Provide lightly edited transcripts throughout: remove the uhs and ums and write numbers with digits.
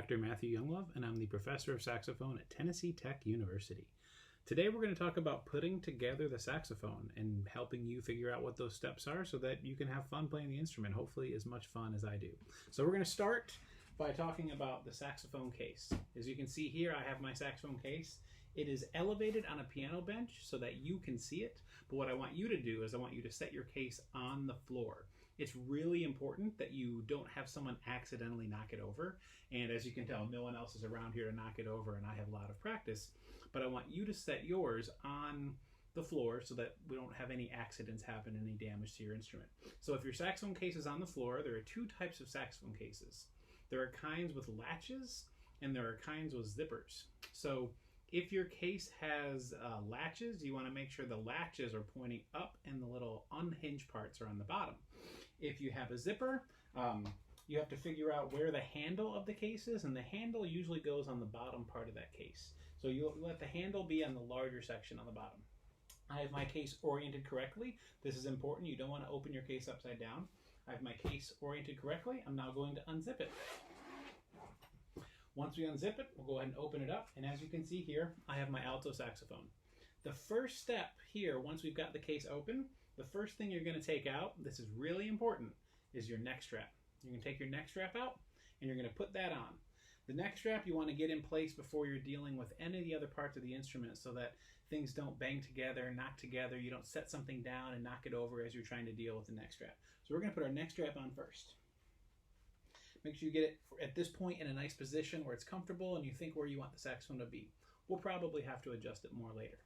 Dr. Matthew Younglove, and I'm the professor of saxophone at Tennessee Tech University. Today we're going to talk about putting together the saxophone and helping you figure out what those steps are so that you can have fun playing the instrument, hopefully as much fun as I do. So we're going to start by talking about the saxophone case. As you can see here, I have my saxophone case. It is elevated on a piano bench so that you can see it, but what I want you to do is I want you to set your case on the floor. It's really important that you don't have someone accidentally knock it over, and as you can tell, no one else is around here to knock it over, and I have a lot of practice, but I want you to set yours on the floor so that we don't have any accidents happen, any damage to your instrument. So if your saxophone case is on the floor, there are two types of saxophone cases. There are kinds with latches, and there are kinds with zippers. So if your case has latches, you want to make sure the latches are pointing up and the little unhinged parts are on the bottom. If you have a zipper, you have to figure out where the handle of the case is, and the handle usually goes on the bottom part of that case. So you'll let the handle be on the larger section on the bottom. I have my case oriented correctly. This is important. You don't want to open your case upside down. I have my case oriented correctly. I'm now going to unzip it. Once we unzip it, we'll go ahead and open it up, and as you can see here, I have my alto saxophone. The first step here, once we've got the case open, the first thing you're going to take out, this is really important, is your neck strap. You're going to take your neck strap out, and you're going to put that on. The neck strap you want to get in place before you're dealing with any of the other parts of the instrument so that things don't bang together, knock together, you don't set something down and knock it over as you're trying to deal with the neck strap. So we're going to put our neck strap on first. Make sure you get it at this point in a nice position where it's comfortable and you think where you want the saxophone to be. We'll probably have to adjust it more later.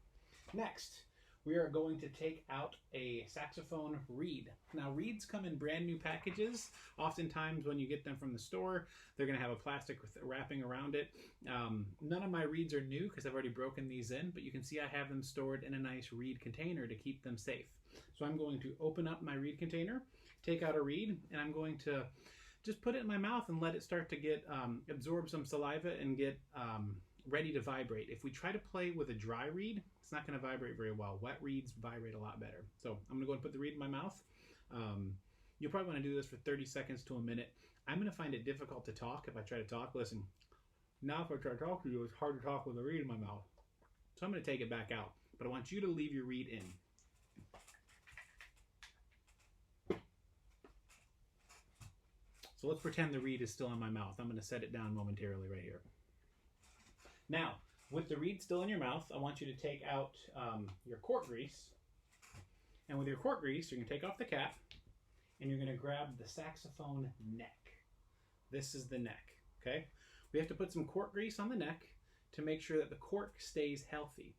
Next, we are going to take out a Saxophone Reed. Now, Reeds come in brand new packages. Oftentimes when you get them from the store, they're going to have a plastic wrapping around it. None of my Reeds are new because I've already broken these in, but you can see I have them stored in a nice Reed container to keep them safe. So I'm going to open up my Reed container, take out a Reed, and I'm going to just put it in my mouth and let it start to get absorb some saliva and get ready to vibrate. If we try to play with a dry reed, it's not going to vibrate very well. Wet reeds vibrate a lot better. So I'm going to go and put the reed in my mouth. You'll probably want to do this for 30 seconds to a minute. I'm going to find it difficult to talk if I try to talk. Listen, now if I try to talk to you, it's hard to talk with a reed in my mouth. So I'm going to take it back out, but I want you to leave your reed in. So let's pretend the reed is still in my mouth. I'm going to set it down momentarily right here. Now, with the reed still in your mouth, I want you to take out your cork grease. And with your cork grease, you're going to take off the cap, and you're going to grab the saxophone neck. This is the neck, okay? We have to put some cork grease on the neck to make sure that the cork stays healthy.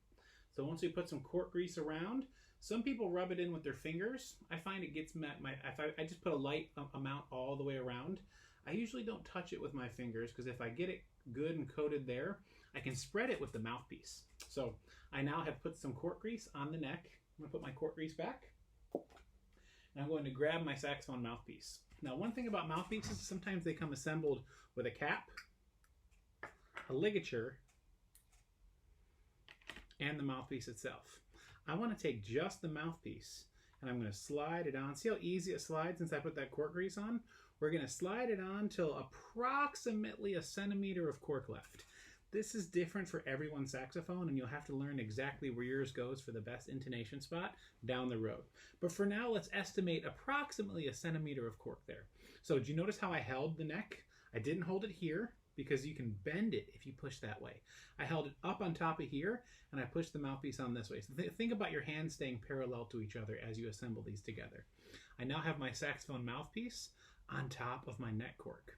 So once we put some cork grease around, some people rub it in with their fingers. I find it gets I just put a light amount all the way around. I usually don't touch it with my fingers because if I get it good and coated there, I can spread it with the mouthpiece. So I now have put some cork grease on the neck. I'm going to put my cork grease back. And I'm going to grab my saxophone mouthpiece. Now, one thing about mouthpieces is sometimes they come assembled with a cap, a ligature, and the mouthpiece itself. I want to take just the mouthpiece and I'm going to slide it on. See how easy it slides since I put that cork grease on? We're going to slide it on till approximately a centimeter of cork left. This is different for everyone's saxophone, and you'll have to learn exactly where yours goes for the best intonation spot down the road. But for now, let's estimate approximately a centimeter of cork there. So did you notice how I held the neck? I didn't hold it here because you can bend it if you push that way. I held it up on top of here, and I pushed the mouthpiece on this way. So think about your hands staying parallel to each other as you assemble these together. I now have my saxophone mouthpiece on top of my neck cork.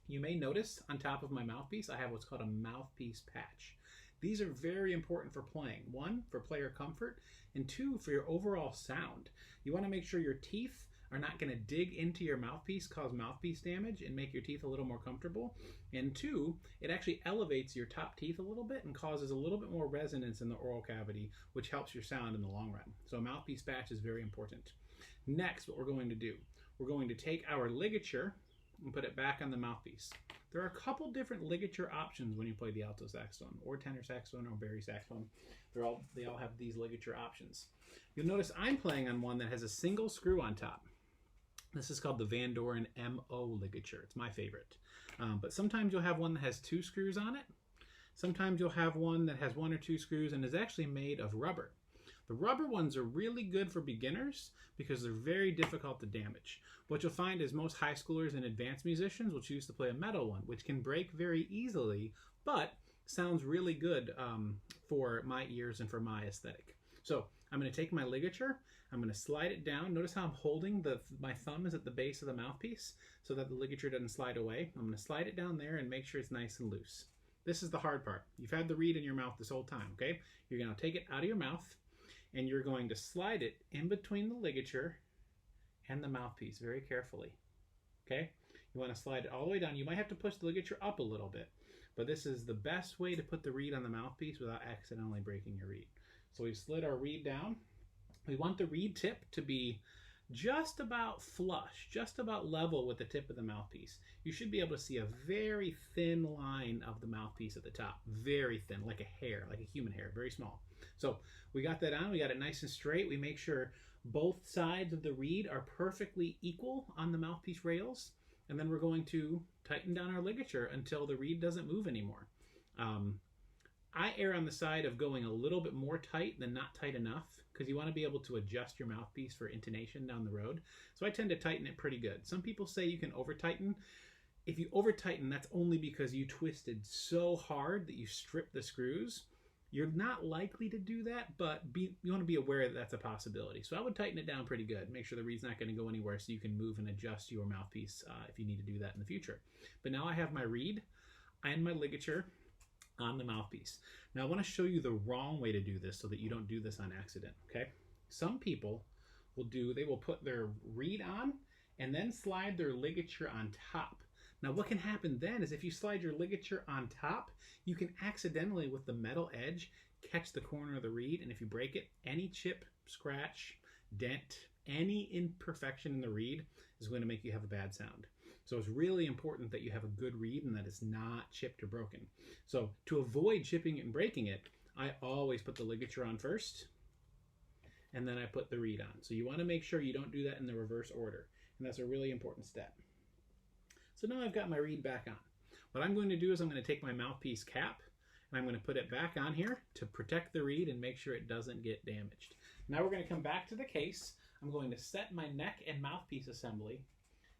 You may notice on top of my mouthpiece, I have what's called a mouthpiece patch. These are very important for playing. One, for player comfort, and two, for your overall sound. You want to make sure your teeth are not going to dig into your mouthpiece, cause mouthpiece damage, and make your teeth a little more comfortable. And two, it actually elevates your top teeth a little bit and causes a little bit more resonance in the oral cavity, which helps your sound in the long run. So a mouthpiece patch is very important. Next, what we're going to do, we're going to take our ligature and put it back on the mouthpiece. There are a couple different ligature options when you play the alto saxophone, or tenor saxophone, or baritone saxophone. They all have these ligature options. You'll notice I'm playing on one that has a single screw on top. This is called the Van Doren MO ligature. It's my favorite. But sometimes you'll have one that has 2 screws on it. Sometimes you'll have one that has 1 or 2 screws and is actually made of rubber. The rubber ones are really good for beginners because they're very difficult to damage. What you'll find is most high schoolers and advanced musicians will choose to play a metal one, which can break very easily, but sounds really good for my ears and for my aesthetic. So I'm going to take my ligature, I'm going to slide it down. Notice how I'm holding my thumb is at the base of the mouthpiece so that the ligature doesn't slide away. I'm going to slide it down there and make sure it's nice and loose. This is the hard part. You've had the reed in your mouth this whole time, okay? You're going to take it out of your mouth and you're going to slide it in between the ligature and the mouthpiece very carefully, okay? You want to slide it all the way down. You might have to push the ligature up a little bit, but this is the best way to put the reed on the mouthpiece without accidentally breaking your reed. So we've slid our reed down. We want the reed tip to be just about flush, just about level with the tip of the mouthpiece. You should be able to see a very thin line of the mouthpiece at the top. Very thin, like a hair, like a human hair, very small. So we got that on, we got it nice and straight. We make sure both sides of the reed are perfectly equal on the mouthpiece rails. And then we're going to tighten down our ligature until the reed doesn't move anymore. I err on the side of going a little bit more tight than not tight enough because you want to be able to adjust your mouthpiece for intonation down the road. So I tend to tighten it pretty good. Some people say you can over tighten. If you over tighten, that's only because you twisted so hard that you strip the screws. You're not likely to do that, but you want to be aware that that's a possibility. So I would tighten it down pretty good. Make sure the reed's not going to go anywhere so you can move and adjust your mouthpiece if you need to do that in the future. But now I have my reed and my ligature on the mouthpiece. Now I want to show you the wrong way to do this so that you don't do this on accident, okay? Some people they will put their reed on and then slide their ligature on top. Now what can happen then is if you slide your ligature on top, you can accidentally with the metal edge catch the corner of the reed, and if you break it, any chip, scratch, dent, any imperfection in the reed is going to make you have a bad sound. So it's really important that you have a good reed and that it's not chipped or broken. So to avoid chipping it and breaking it, I always put the ligature on first, and then I put the reed on. So you want to make sure you don't do that in the reverse order, and that's a really important step. So now I've got my reed back on. What I'm going to do is I'm going to take my mouthpiece cap and I'm going to put it back on here to protect the reed and make sure it doesn't get damaged. Now we're going to come back to the case. I'm going to set my neck and mouthpiece assembly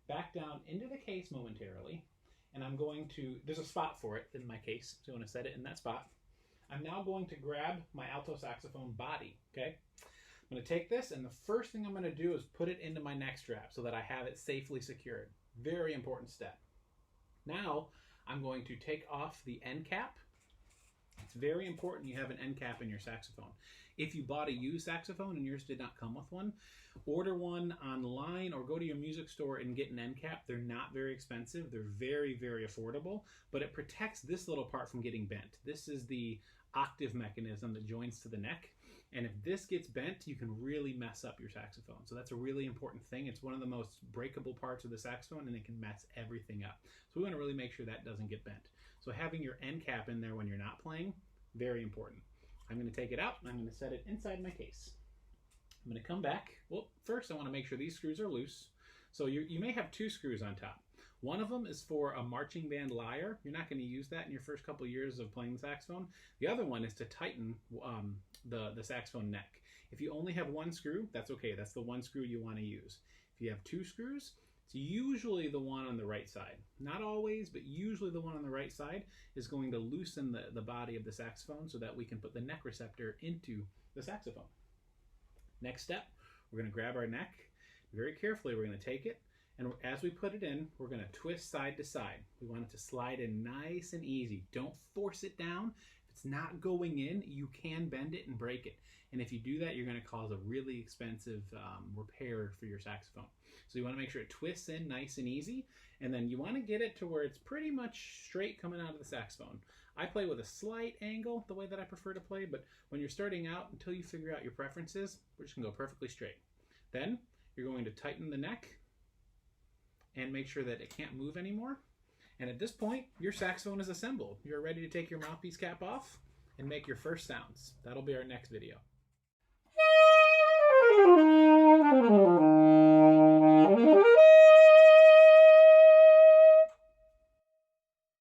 back down into the case momentarily, and I'm going to, there's a spot for it in my case, so I want to set it in that spot. I'm now going to grab my alto saxophone body, okay? I'm going to take this, and the first thing I'm going to do is put it into my neck strap so that I have it safely secured. Very important step. Now, I'm going to take off the end cap. It's very important you have an end cap in your saxophone. If you bought a used saxophone and yours did not come with one, order one online or go to your music store and get an end cap. They're not very expensive. They're very, very affordable, but it protects this little part from getting bent. This is the octave mechanism that joins to the neck. And if this gets bent, you can really mess up your saxophone. So that's a really important thing. It's one of the most breakable parts of the saxophone, and it can mess everything up. So we want to really make sure that doesn't get bent. So having your end cap in there when you're not playing, very important. I'm going to take it out and I'm going to set it inside my case. I'm going to come back. Well, first I want to make sure these screws are loose. So you may have 2 screws on top. One of them is for a marching band lyre. You're not going to use that in your first couple of years of playing the saxophone. The other one is to tighten the saxophone neck. If you only have 1 screw, that's okay. That's the 1 screw you want to use. If you have 2 screws, it's usually the one on the right side. Not always, but usually the one on the right side is going to loosen the body of the saxophone so that we can put the neck receptor into the saxophone. Next step, we're going to grab our neck. Very carefully, we're going to take it, and as we put it in, we're going to twist side to side. We want it to slide in nice and easy. Don't force it down. If it's not going in, you can bend it and break it. And if you do that, you're going to cause a really expensive repair for your saxophone. So you want to make sure it twists in nice and easy, and then you want to get it to where it's pretty much straight coming out of the saxophone. I play with a slight angle, the way that I prefer to play, but when you're starting out, until you figure out your preferences, we're just going to go perfectly straight. Then you're going to tighten the neck and make sure that it can't move anymore. And at this point, your saxophone is assembled. You're ready to take your mouthpiece cap off and make your first sounds. That'll be our next video.